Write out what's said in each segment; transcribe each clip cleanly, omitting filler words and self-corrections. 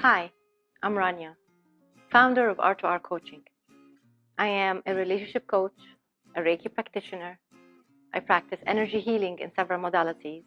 Hi, I'm Rania, founder of R2R Coaching. I am a relationship coach, a Reiki practitioner. I practice energy healing in several modalities.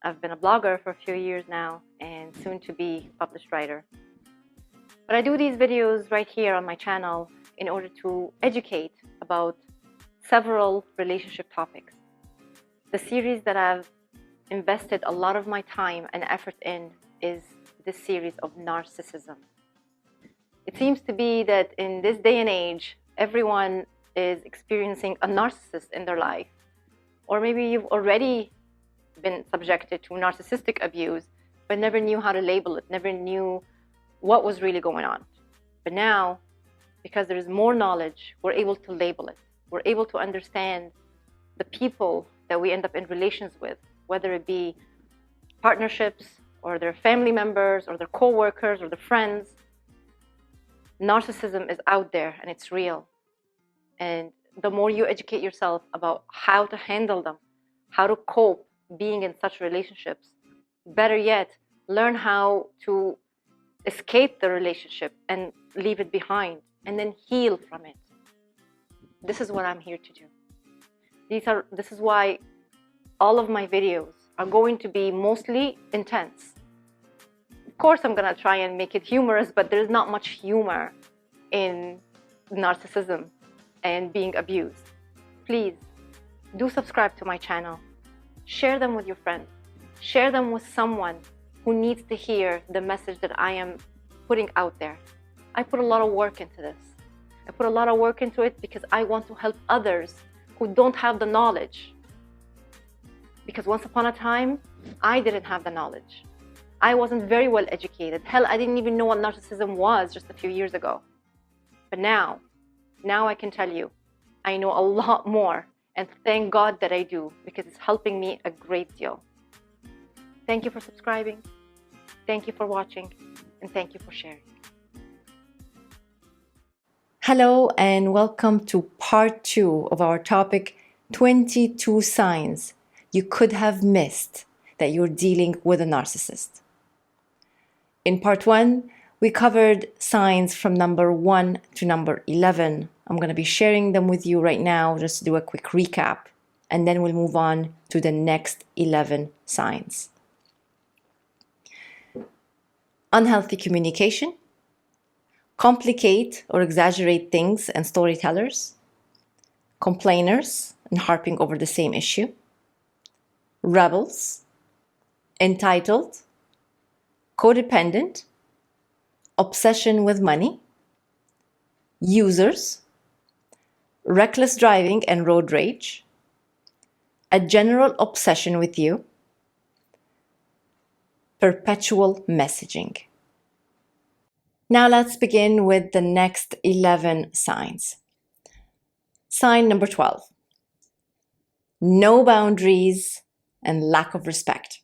I've been a blogger for a few years now and soon to be published writer. But I do these videos right here on my channel in order to educate about several relationship topics. The series that I've invested a lot of my time and effort in is this series of narcissism. It seems to be that in this day and age, everyone is experiencing a narcissist in their life. Or maybe you've already been subjected to narcissistic abuse, but never knew how to label it, never knew what was really going on. But now, because there is more knowledge, we're able to label it. We're able to understand the people that we end up in relations with, whether it be partnerships, or their family members, or their co-workers, or their friends. Narcissism is out there and it's real. And the more you educate yourself about how to handle them, how to cope being in such relationships, better yet, learn how to escape the relationship and leave it behind, and then heal from it. This is what I'm here to do. This is why all of my videos are going to be mostly intense. Of course, I'm gonna try and make it humorous, but there's not much humor in narcissism and being abused. Please do subscribe to my channel. Share them with your friends. Share them with someone who needs to hear the message that I am putting out there. I put a lot of work into this. I put a lot of work into it because I want to help others who don't have the knowledge. Because once upon a time, I didn't have the knowledge. I wasn't very well educated. Hell, I didn't even know what narcissism was just a few years ago. But now I can tell you, I know a lot more, and thank God that I do, because it's helping me a great deal. Thank you for subscribing, thank you for watching, and thank you for sharing. Hello, and welcome to part 2 of our topic, 22 signs you could have missed that you're dealing with a narcissist. In part 1, we covered signs from number 1 to number 11. I'm going to be sharing them with you right now just to do a quick recap, and then we'll move on to the next 11 signs. Unhealthy communication, complicate or exaggerate things and storytellers, complainers and harping over the same issue, rebels, entitled, codependent, obsession with money, users, reckless driving and road rage, a general obsession with you, perpetual messaging. Now let's begin with the next 11 signs. Sign number 12, no boundaries and lack of respect.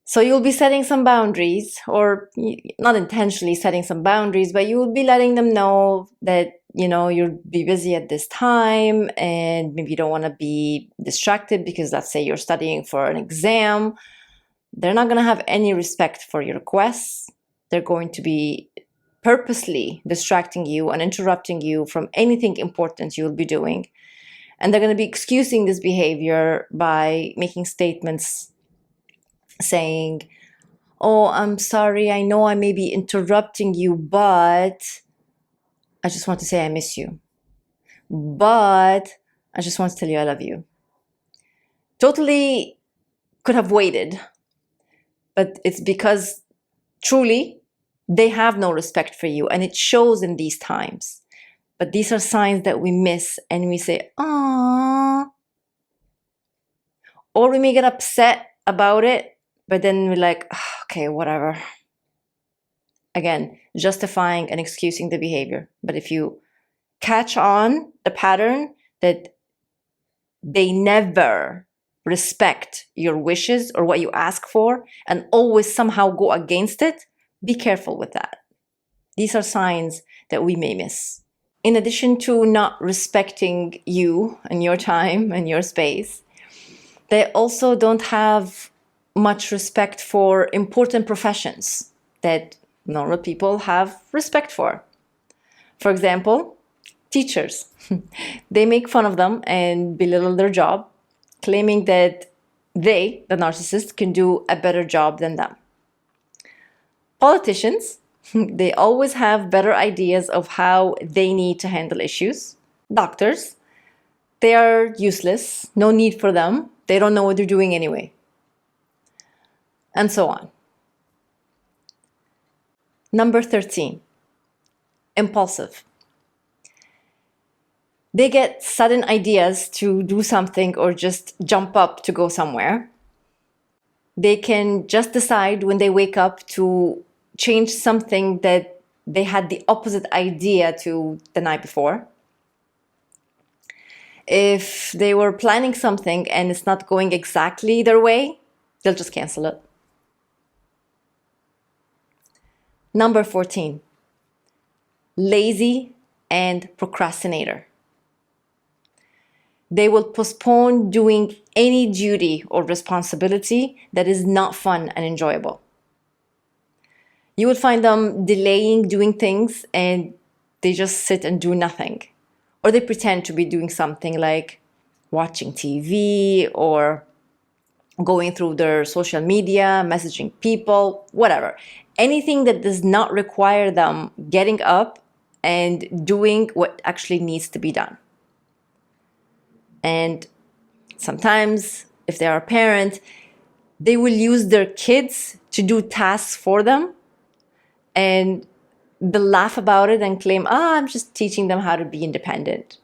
So you'll be setting some boundaries, or not intentionally setting some boundaries, but you will be letting them know that, you'll be busy at this time and maybe you don't want to be distracted because let's say you're studying for an exam. They're not going to have any respect for your requests. They're going to be purposely distracting you and interrupting you from anything important you'll be doing. And they're going to be excusing this behavior by making statements saying, oh, I'm sorry, I know I may be interrupting you, but I just want to say I miss you. But I just want to tell you I love you. Totally could have waited, but it's because truly they have no respect for you, and it shows in these times. But these are signs that we miss and we say, "Aww," or we may get upset about it, but then we're like, okay, whatever. Again, justifying and excusing the behavior. But if you catch on the pattern that they never respect your wishes or what you ask for and always somehow go against it, be careful with that. These are signs that we may miss. In addition to not respecting you and your time and your space, they also don't have much respect for important professions that normal people have respect for. For example, teachers. They make fun of them and belittle their job, claiming that they, the narcissist, can do a better job than them. Politicians, they always have better ideas of how they need to handle issues. Doctors, they are useless, no need for them, they don't know what they're doing anyway. And so on. Number 13, impulsive. They get sudden ideas to do something or just jump up to go somewhere. They can just decide when they wake up to change something that they had the opposite idea to the night before. If they were planning something and it's not going exactly their way, they'll just cancel it. Number 14, lazy and procrastinator. They will postpone doing any duty or responsibility that is not fun and enjoyable. You will find them delaying doing things and they just sit and do nothing. Or they pretend to be doing something like watching TV or going through their social media, messaging people, whatever. Anything that does not require them getting up and doing what actually needs to be done. And sometimes, if they are a parent, they will use their kids to do tasks for them, and they'll laugh about it and claim, I'm just teaching them how to be independent.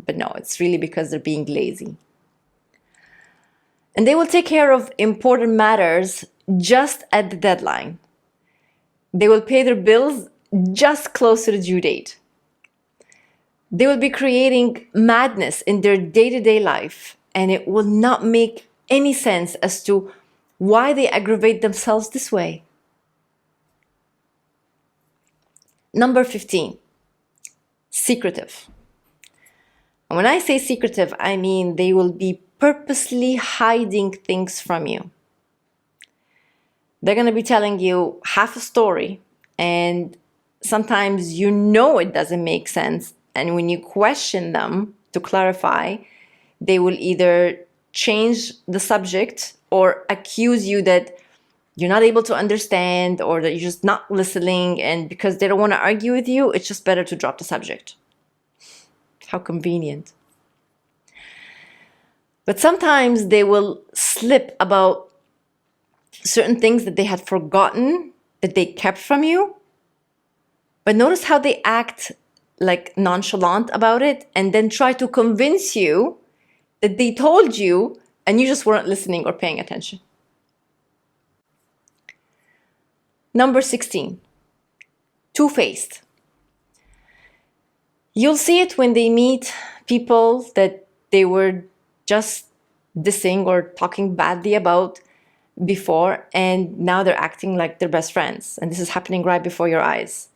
But no, it's really because they're being lazy. And they will take care of important matters just at the deadline. They will pay their bills just close to the due date. They will be creating madness in their day-to-day life, and it will not make any sense as to why they aggravate themselves this way. Number 15, secretive. And when I say secretive, I mean they will be purposely hiding things from you. They're going to be telling you half a story, and sometimes you know it doesn't make sense. And when you question them to clarify, they will either change the subject or accuse you that you're not able to understand or that you're just not listening. And because they don't want to argue with you, it's just better to drop the subject. How convenient. But sometimes they will slip about certain things that they had forgotten that they kept from you. But notice how they act like nonchalant about it and then try to convince you that they told you and you just weren't listening or paying attention. Number 16, two-faced. You'll see it when they meet people that they were just dissing or talking badly about before, and now they're acting like they're best friends. And this is happening right before your eyes.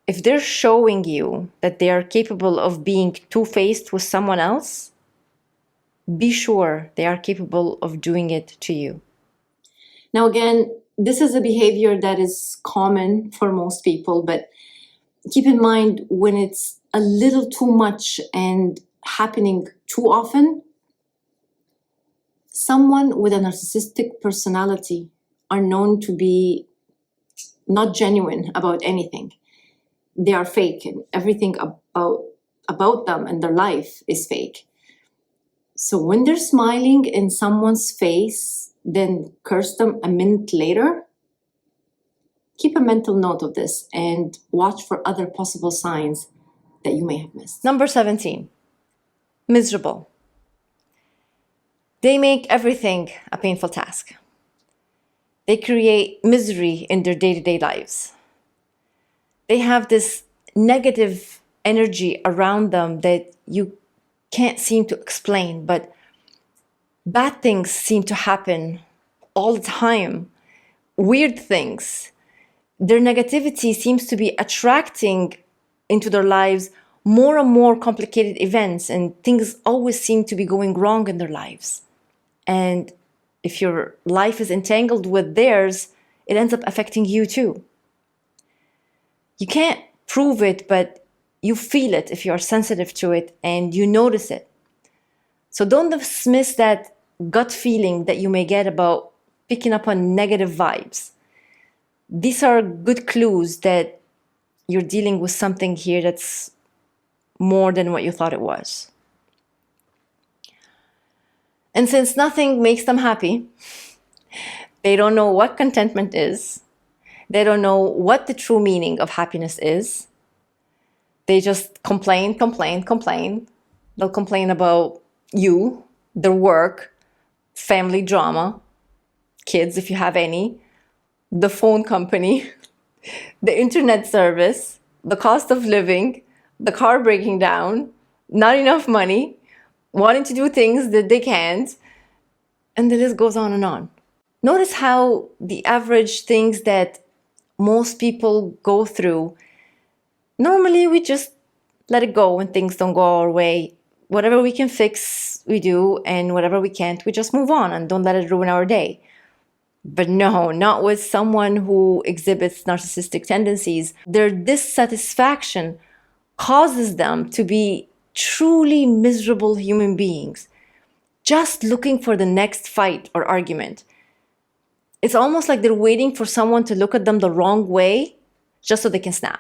If they're showing you that they are capable of being two-faced with someone else, be sure they are capable of doing it to you. Now again, this is a behavior that is common for most people, but keep in mind when it's a little too much and happening too often, someone with a narcissistic personality are known to be not genuine about anything. They are fake, and everything about them and their life is fake. So when they're smiling in someone's face, then curse them a minute later, keep a mental note of this and watch for other possible signs that you may have missed. Number 17, miserable. They make everything a painful task. They create misery in their day-to-day lives. They have this negative energy around them that you can't seem to explain, but bad things seem to happen all the time, weird things. Their negativity seems to be attracting into their lives more and more complicated events, and things always seem to be going wrong in their lives. And if your life is entangled with theirs, it ends up affecting you too. You can't prove it, but you feel it if you are sensitive to it and you notice it. So don't dismiss that gut feeling that you may get about picking up on negative vibes. These are good clues that you're dealing with something here that's more than what you thought it was. And since nothing makes them happy, they don't know what contentment is. They don't know what the true meaning of happiness is. They just complain. They'll complain about you, their work, family drama, kids if you have any, the phone company, the internet service, the cost of living, the car breaking down, not enough money, wanting to do things that they can't, and the list goes on and on. Notice how the average things that most people go through, normally we just let it go when things don't go our way. Whatever we can fix, we do, and whatever we can't, we just move on and don't let it ruin our day. But no, not with someone who exhibits narcissistic tendencies. Their dissatisfaction causes them to be truly miserable human beings, just looking for the next fight or argument. It's almost like they're waiting for someone to look at them the wrong way just so they can snap.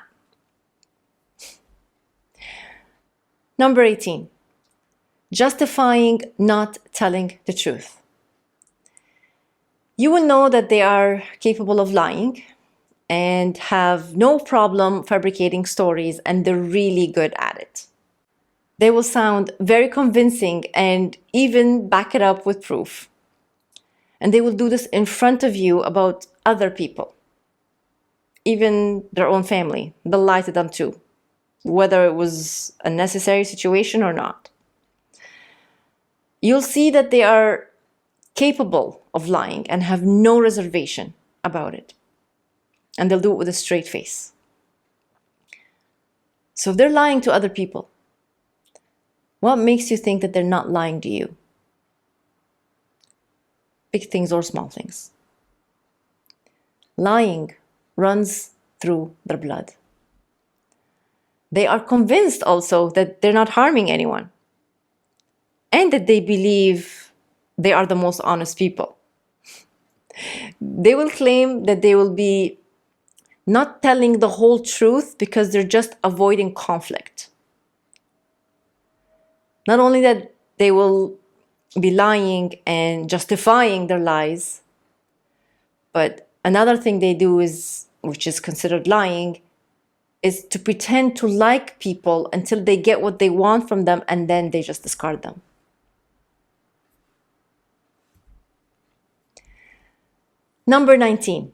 Number 18, justifying not telling the truth. You will know that they are capable of lying and have no problem fabricating stories, and they're really good at it. They will sound very convincing and even back it up with proof. And they will do this in front of you about other people, even their own family. They'll lie to them too, whether it was a necessary situation or not. You'll see that they are capable of lying and have no reservation about it. And they'll do it with a straight face. So if they're lying to other people, what makes you think that they're not lying to you? Big things or small things. Lying runs through their blood. They are convinced also that they're not harming anyone and that they believe they are the most honest people. They will claim that they will be not telling the whole truth because they're just avoiding conflict. Not only that, they will be lying and justifying their lies, but another thing they do is, which is considered lying, is to pretend to like people until they get what they want from them, and then they just discard them. Number 19,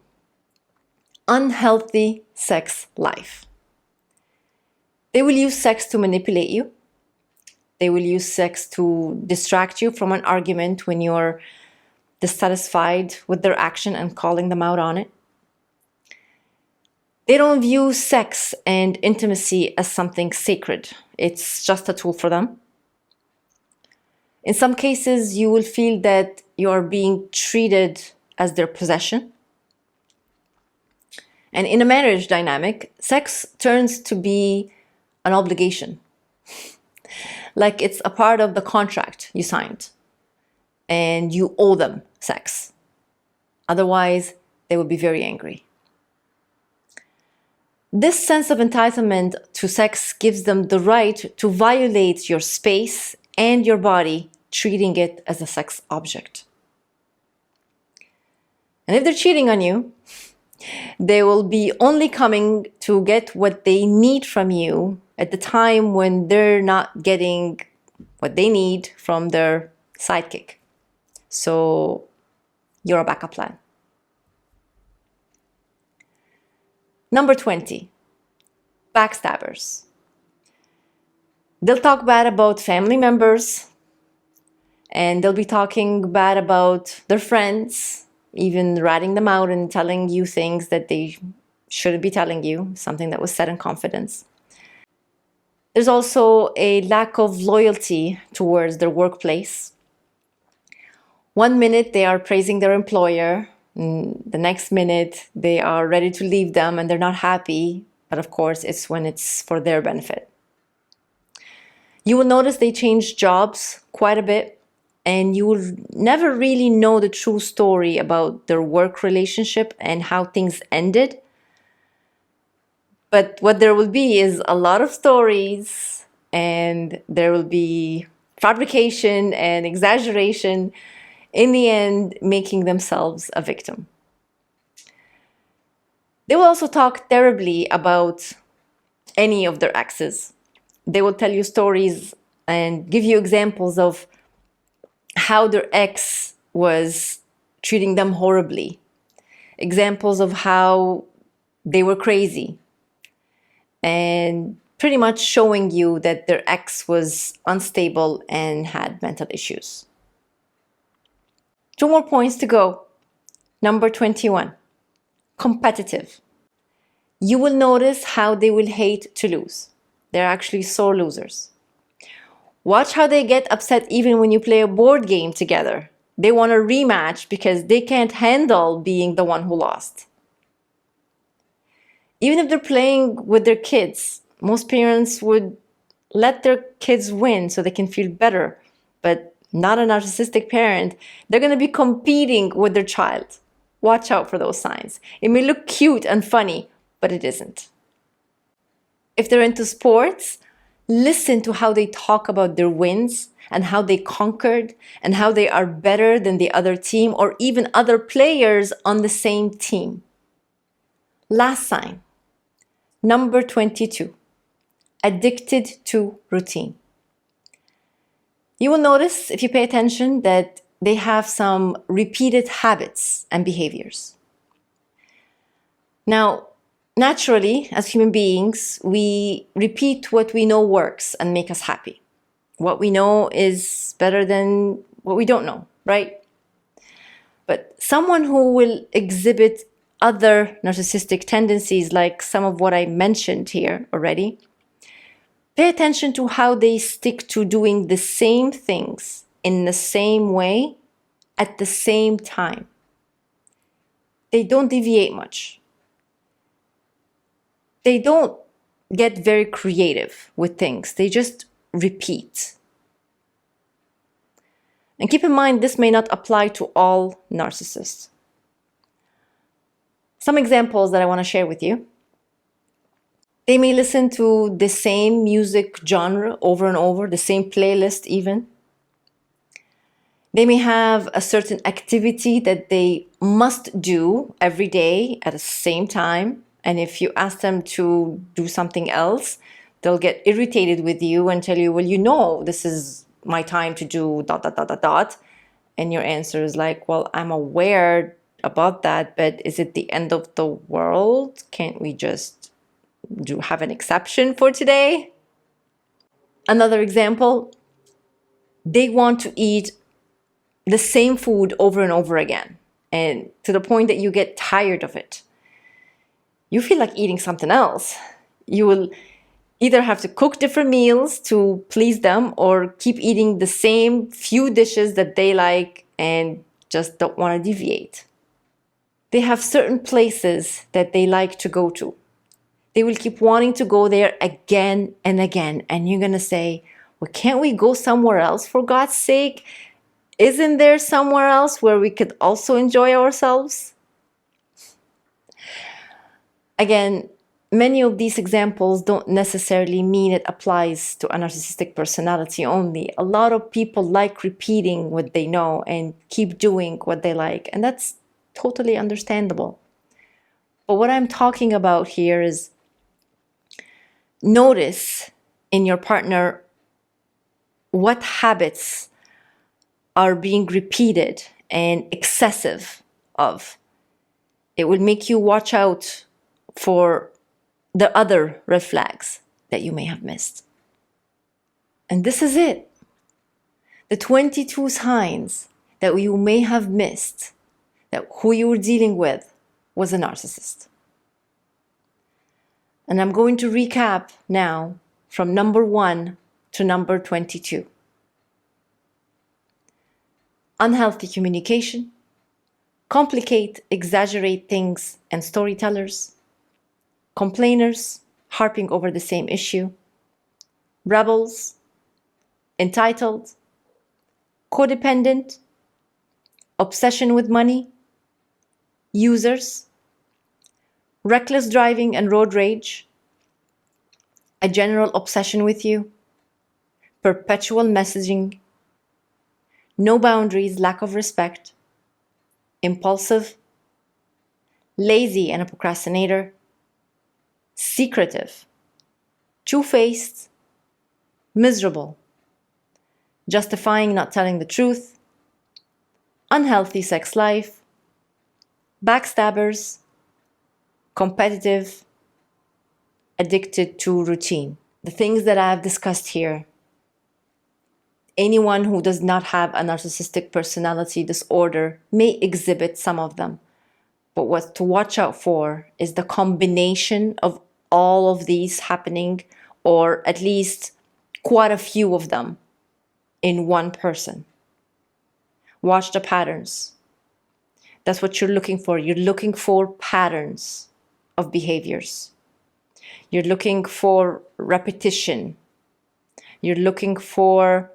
unhealthy sex life. They will use sex to manipulate you. They will use sex to distract you from an argument when you're dissatisfied with their action and calling them out on it. They don't view sex and intimacy as something sacred. It's just a tool for them. In some cases, you will feel that you are being treated as their possession. And in a marriage dynamic, sex turns to be an obligation. Like it's a part of the contract you signed and you owe them sex. Otherwise, they will be very angry. This sense of entitlement to sex gives them the right to violate your space and your body, treating it as a sex object. And if they're cheating on you, they will be only coming to get what they need from you at the time when they're not getting what they need from their sidekick. So you're a backup plan. Number 20, backstabbers. They'll talk bad about family members, and they'll be talking bad about their friends, even ratting them out and telling you things that they shouldn't be telling you, something that was said in confidence. There's also a lack of loyalty towards their workplace, One minute they are praising their employer, and the next minute they are ready to leave them and they're not happy, but of course it's when it's for their benefit. You will notice they change jobs quite a bit, and you will never really know the true story about their work relationship and how things ended. But what there will be is a lot of stories, and there will be fabrication and exaggeration, in the end making themselves a victim. They will also talk terribly about any of their exes. They will tell you stories and give you examples of how their ex was treating them horribly, examples of how they were crazy, and pretty much showing you that their ex was unstable and had mental issues. 2 more points to go. Number 21, competitive. You will notice how they will hate to lose. They're actually sore losers. Watch how they get upset even when you play a board game together. They want a rematch because they can't handle being the one who lost. Even if they're playing with their kids, most parents would let their kids win so they can feel better. But not a narcissistic parent. They're going to be competing with their child. Watch out for those signs. It may look cute and funny, but it isn't. If they're into sports, listen to how they talk about their wins and how they conquered and how they are better than the other team or even other players on the same team. Last sign, number 22, addicted to routine. You will notice, if you pay attention, that they have some repeated habits and behaviors. Now, naturally, as human beings, we repeat what we know works and make us happy. What we know is better than what we don't know, right? But someone who will exhibit other narcissistic tendencies, like some of what I mentioned here already, pay attention to how they stick to doing the same things in the same way at the same time. They don't deviate much. They don't get very creative with things. They just repeat. And keep in mind, this may not apply to all narcissists. Some examples that I want to share with you. They may listen to the same music genre over and over, the same playlist even. They may have a certain activity that they must do every day at the same time. And if you ask them to do something else, they'll get irritated with you and tell you, well, you know, this is my time to do ... And your answer is like, well, I'm aware about that, but is it the end of the world? Can't we just have an exception for today? Another example, they want to eat the same food over and over again, and to the point that you get tired of it. You feel like eating something else. You will either have to cook different meals to please them or keep eating the same few dishes that they like and just don't want to deviate. They have certain places that they like to go to. They will keep wanting to go there again and again. And you're going to say, well, can't we go somewhere else for God's sake? Isn't there somewhere else where we could also enjoy ourselves? Again, many of these examples don't necessarily mean it applies to a narcissistic personality only. A lot of people like repeating what they know and keep doing what they like, and that's totally understandable. But what I'm talking about here is notice in your partner what habits are being repeated and excessive of. It will make you watch out for the other red flags that you may have missed. And this is it. The 22 signs that you may have missed, that who you were dealing with was a narcissist. And I'm going to recap now from number 1 to number 22. unhealthy communication, complicate, exaggerate things and storytellers, complainers, harping over the same issue, rebels, entitled, codependent, obsession with money, users, reckless driving and road rage, a general obsession with you, perpetual messaging, no boundaries, lack of respect, impulsive, lazy and a procrastinator, secretive, two-faced, miserable, justifying not telling the truth, unhealthy sex life, backstabbers, competitive, addicted to routine. The things that I've discussed here, anyone who does not have a narcissistic personality disorder may exhibit some of them. But what to watch out for is the combination of all of these happening, or at least quite a few of them in one person. Watch the patterns. That's what you're looking for. You're looking for patterns of behaviors. You're looking for repetition. You're looking for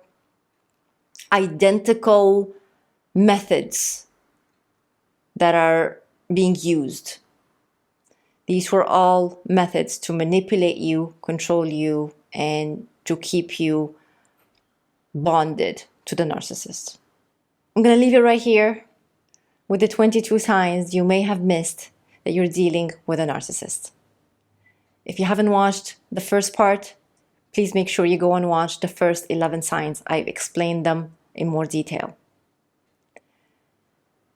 identical methods that are being used. These were all methods to manipulate you, control you, and to keep you bonded to the narcissist. I'm going to leave it right here with the 22 signs you may have missed that you're dealing with a narcissist. If you haven't watched the first part, please make sure you go and watch the first 11 signs. I've explained them in more detail.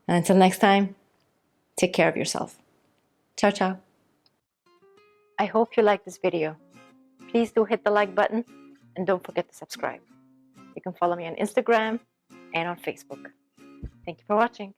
And until next time, take care of yourself. Ciao, ciao. I hope you liked this video. Please do hit the like button and don't forget to subscribe. You can follow me on Instagram and on Facebook. Thank you for watching.